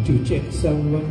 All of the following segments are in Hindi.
to check someone.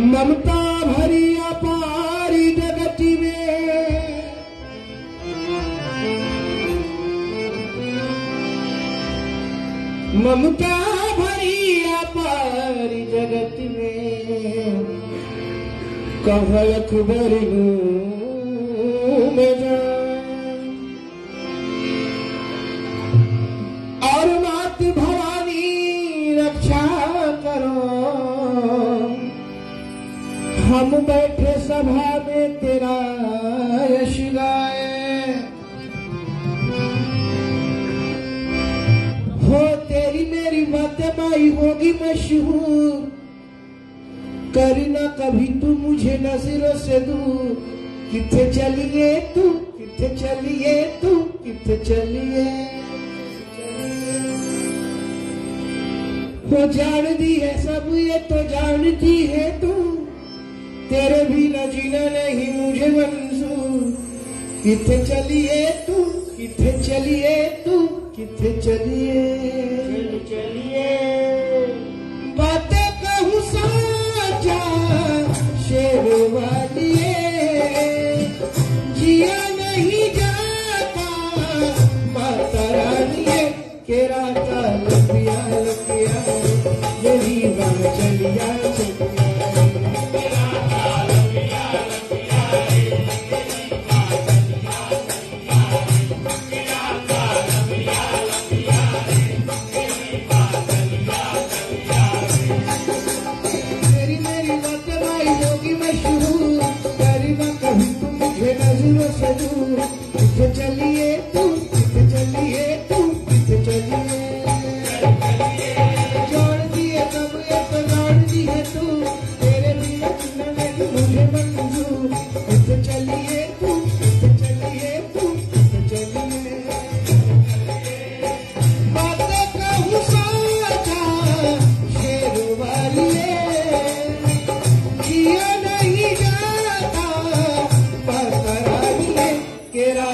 ममता भरी अपारी जगति में ममता भरी अपारी जगति में कहल खबर में और मात भवानी रक्षा करो। हम बैठे सभा में तेरा यश गाए हो। तेरी मेरी बातें माई होगी मशहूर। करना कभी तू मुझे नजरों से दूर। किथे चलिए तू, किथे चलिए तू, किथे चलिए। वो जानती है सब, ये तो जानती है तू। तेरे भी न जीना नहीं मुझे मंजूर। किथे चलिए तू, किथे चलिए तू, किथे चलिए चलिए। बातें कहूँ साचा शेर वालिए। जिया नहीं जाता माता रानिए। केरा का लपिया लपिया यही बात चलिया चलिया। किथे चलिए तू, किथे चलिए तू, किथे चलिए। जोड़ दिए कब ये तो जोड़ दिए तू। तेरे बिना जीना नहीं मुझे मंजूर। किथे चलिए तू, किथे चलिए तू, किथे चलिए। बातें कहूँ साचा शेर वालिए। जिया नहीं जाता माता रानिए। केरा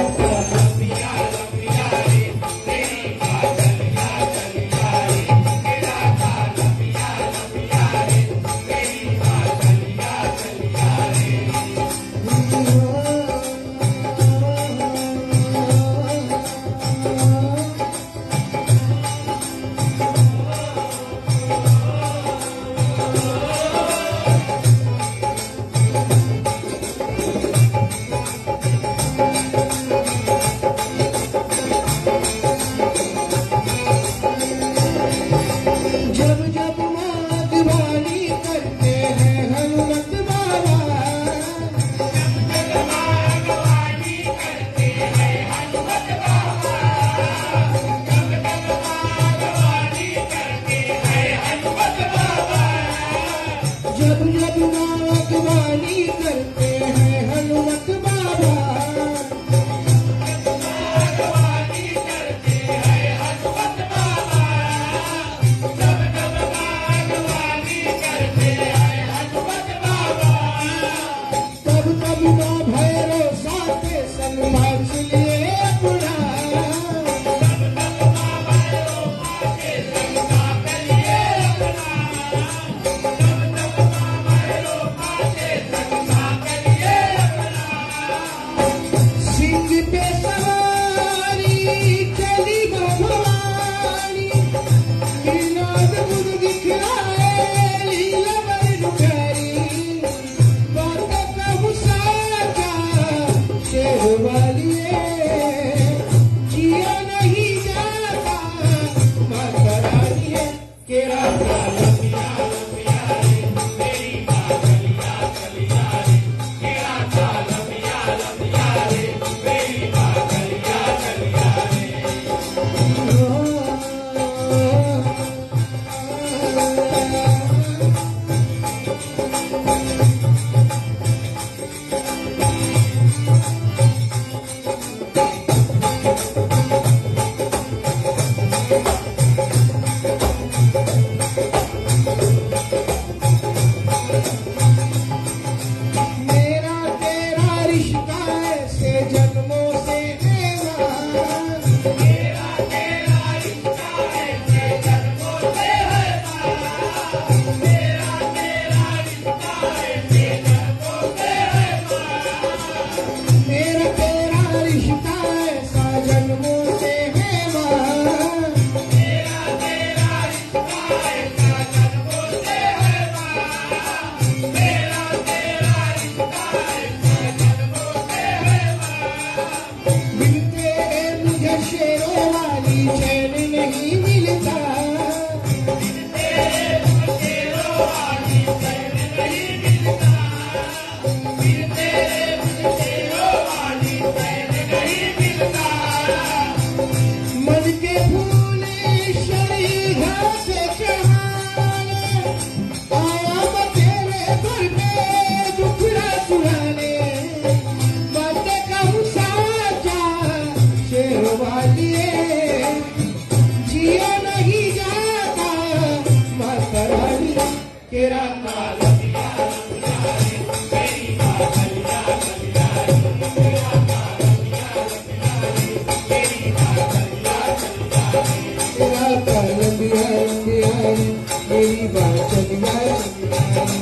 से चढ़ाने आया मैं तेरे दर पे दुखड़ा सुनाने मत कहूँ साचा शेरवालिए जिया नहीं जाता माता रानी तेरा काला मेरी बात चलिया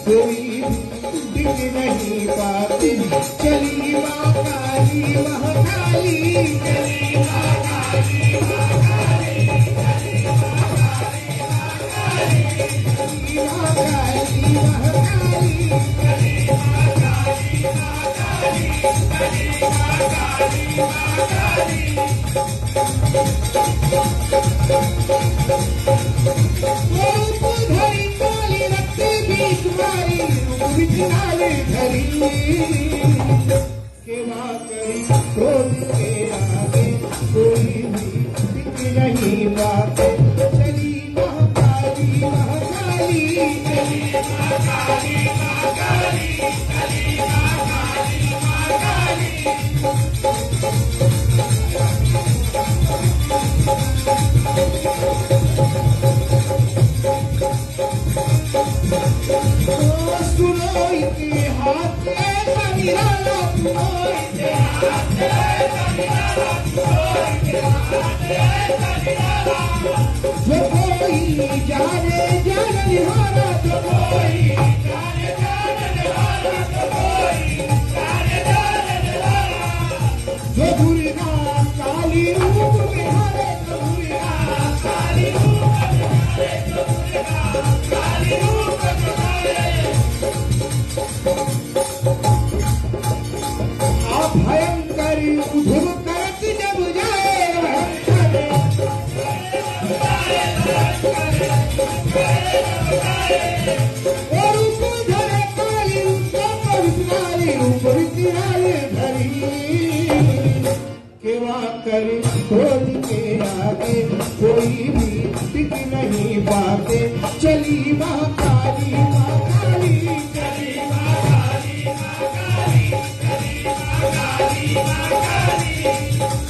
कोई दिख नहीं पाते चली माँ काली वहाँ काली चली माँ काली वहाँ काली चली माँ काली वहाँ काली वहाँ काली चली माँ काली वहाँ काली चली माँ काली वहाँ काली धरी काली रखते भी तुम्हारी विचारे धरी केवा करी क्रोध के आगे कोई भी दिख नहीं पाते चली महाकाली महाकाली चली महाकाली महाकाली चली महाकाली महाकाली सुनो के हाथ ऐसा निराला सुनो के हाथ ऐसा निराला सुनो के हाथ ऐसा निराला जो कोई जाने जाने निहारा जो कोई जाने जाने निहारा जो कोई जाने जाने निहारा जो दुर्गा काली रूप में हरे जो दुर्गा काली रूप में हरे जो दुर्गा काली रूप में हरे भयंकर उधम करत जब जाए और उसको धरे काली उसको परिसराले ऊपर किराए धरी केवा करे क्रोध के आगे कोई भी टिक नहीं पाते चली महाकाली महाकाली चली महाकाली महाकाली चली महाकाली महाकाली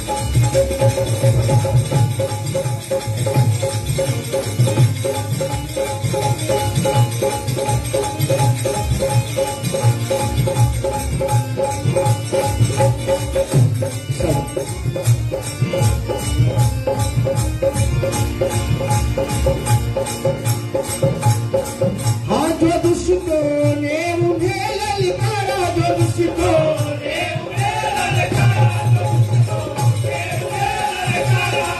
हाँ जो दुष्टों ने मुझे ललकारा जो दुष्टों ने मुझे ललकारा जो दुष्टों ने मुझे ललकारा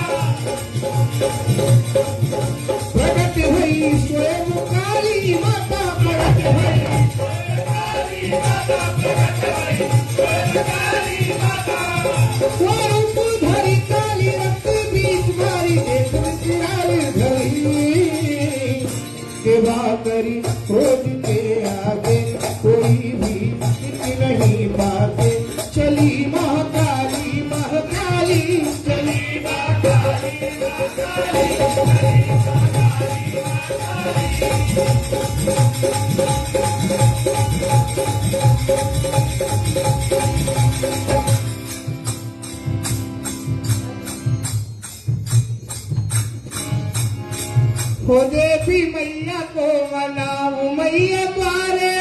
प्रकट हुई स्वयं काली माता प्रकट हुई स्वयं काली माता प्रकट हुई स्वयं काली माता स्वरूप धरी काली रक्त बीच मारी देश विचार धरी केवा करी क्रोध के आगे कोई भी टिक नहीं पाते चली महाकाली महाकाली चली महाकाली महाकाली चली महाकाली महाकाली हो देवी मैया को मनाऊ मैया द्वारे